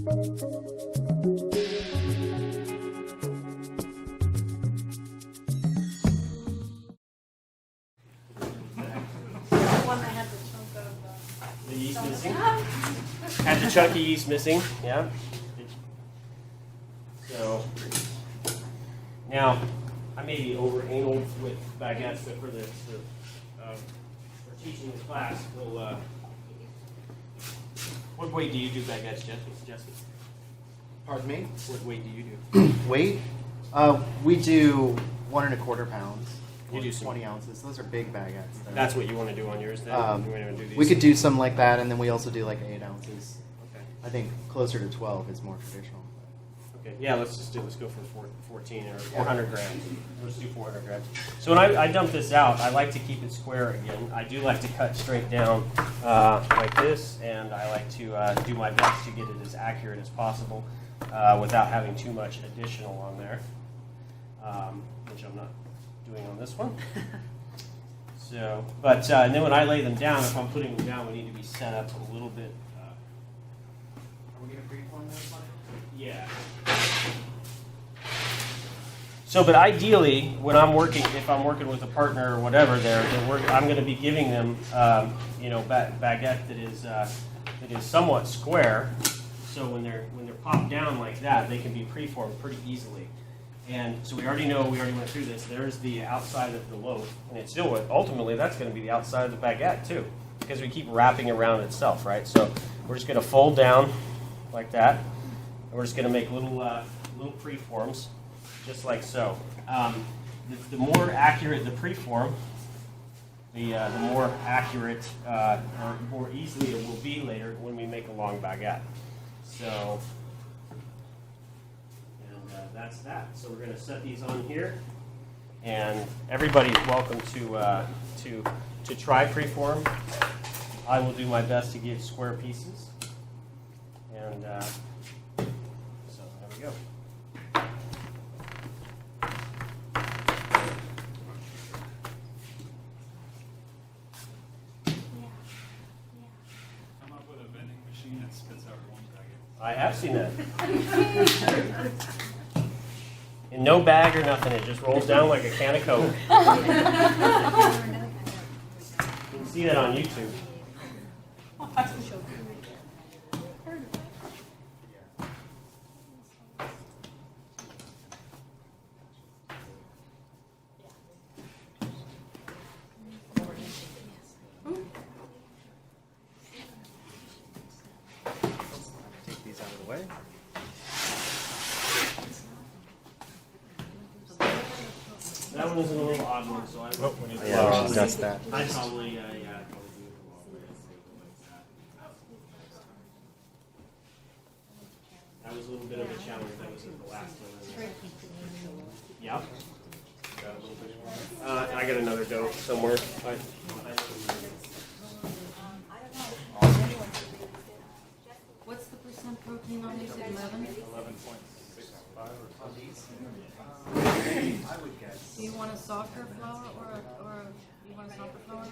The yeast missing. Had the chunky yeast missing, yeah. So now I may be over anal with baguettes, but for teaching the class, we'll. What weight do you do baguettes, Jesse? Pardon me? What weight do you do? Weight? We do 1 1/4 pounds. You do 20 ounces. Those are big baguettes. That's what you want to do on yours then? You want to do these? We could do some like that, and then we also do like 8 ounces. Okay. I think closer to 12 is more traditional. Okay. Yeah, let's go for 14 or 400 grams. Let's do 400 grams. So when I dump this out, I like to keep it square again. I do like to cut straight down like this, and I like to do my best to get it as accurate as possible without having too much additional on there, which I'm not doing on this one. So, but and then when I lay them down, if I'm putting them down, we need to be set up a little bit. Are we going to preform this one? Yeah. So, but ideally, when I'm working, if I'm working with a partner or whatever, I'm going to be giving them, baguette that is somewhat square. So when they're popped down like that, they can be preformed pretty easily. And so we already went through this. There's the outside of the loaf, and it's still ultimately that's going to be the outside of the baguette too, because we keep wrapping around itself, right? So we're just going to fold down like that, and we're just going to make little preforms, just like so. The more accurate the preform, the more accurate or more easily it will be later when we make a long baguette. So. That's that. So we're going to set these on here, and everybody's welcome to try preform. I will do my best to get square pieces, and so there we go. Come up with a vending machine that spits out one baguette. I have seen that. In no bag or nothing, it just rolls down like a can of Coke. You can see that on YouTube. Take these out of the way. That one is a little odd one, so I We should dust that. I'd probably, do it that was a little bit of a challenge. That was in the last one. Yep. Got a little bit more. I got another dough somewhere. What's the percent protein on these? 11? 11.65 or I would guess. Do you want a softer flour or do you want a softer flour?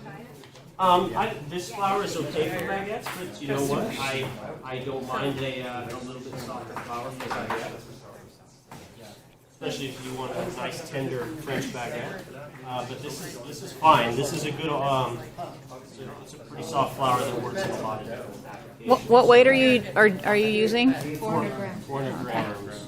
This flour is okay for baguettes, but you know what? I don't mind a little bit softer flour for baguettes. Especially if you want a nice tender French baguette. But this is fine. This is a good it's a pretty soft flour that works in a lot of different applications. What weight are you using? 400 grams. 400 grams.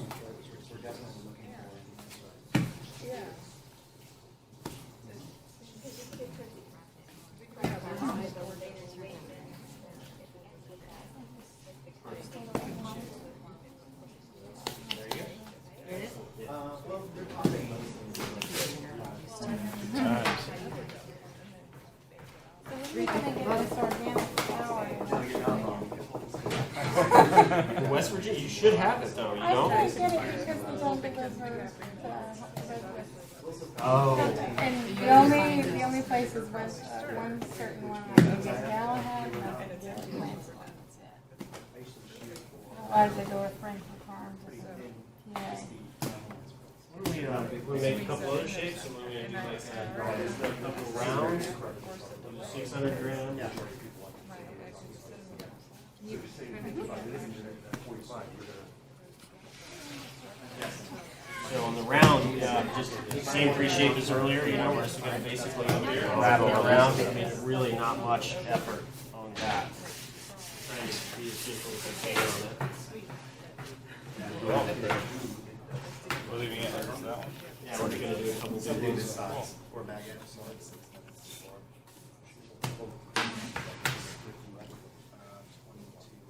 In West Virginia, you should have it though, you know? I get it because we don't deliver Oh. and the only place is one certain one. Like you get Galahad, and I get Lansing. Otherwise, they go with Franklin Farms. Yeah. We make a couple other shapes, and we're going to do like a couple rounds, 600 grams. So on the round, just the same pre-shape as earlier, we're just going to basically wrap it around. I mean, really not much effort on that. Trying to be as simple as I can on it. We're leaving it as that one. Yeah, we're going to do a couple of things. Or baguettes.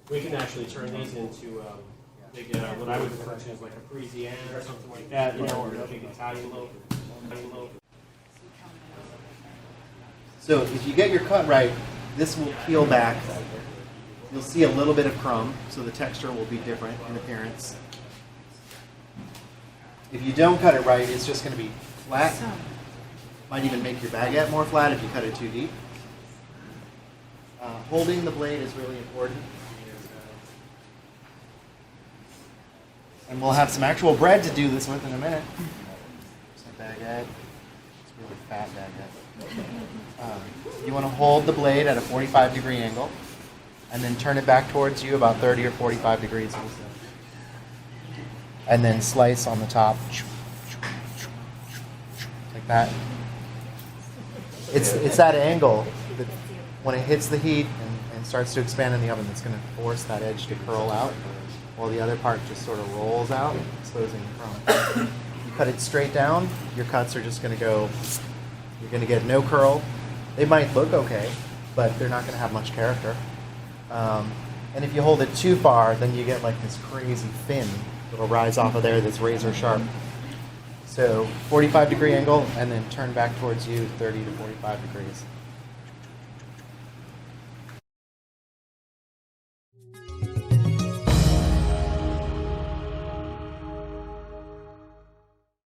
We can actually turn these into what I would refer to as like a Parisienne or something like that, or a big Italian loaf. So if you get your cut right, this will peel back. You'll see a little bit of crumb, so the texture will be different in appearance. If you don't cut it right, it's just going to be flat. Might even make your baguette more flat if you cut it too deep. Holding the blade is really important. And we'll have some actual bread to do this with in a minute. It's a baguette. It's a really fat baguette. You want to hold the blade at a 45-degree angle and then turn it back towards you about 30 or 45 degrees. And then slice on the top. Like that. It's that angle that when it hits the heat and starts to expand in the oven that's going to force that edge to curl out, while the other part just sort of rolls out, exposing the crumb. You cut it straight down, your cuts are just going to go, you're going to get no curl. They might look okay, but they're not going to have much character. And if you hold it too far, then you get like this crazy fin that'll rise off of there that's razor sharp. So 45-degree angle, and then turn back towards you 30 to 45 degrees.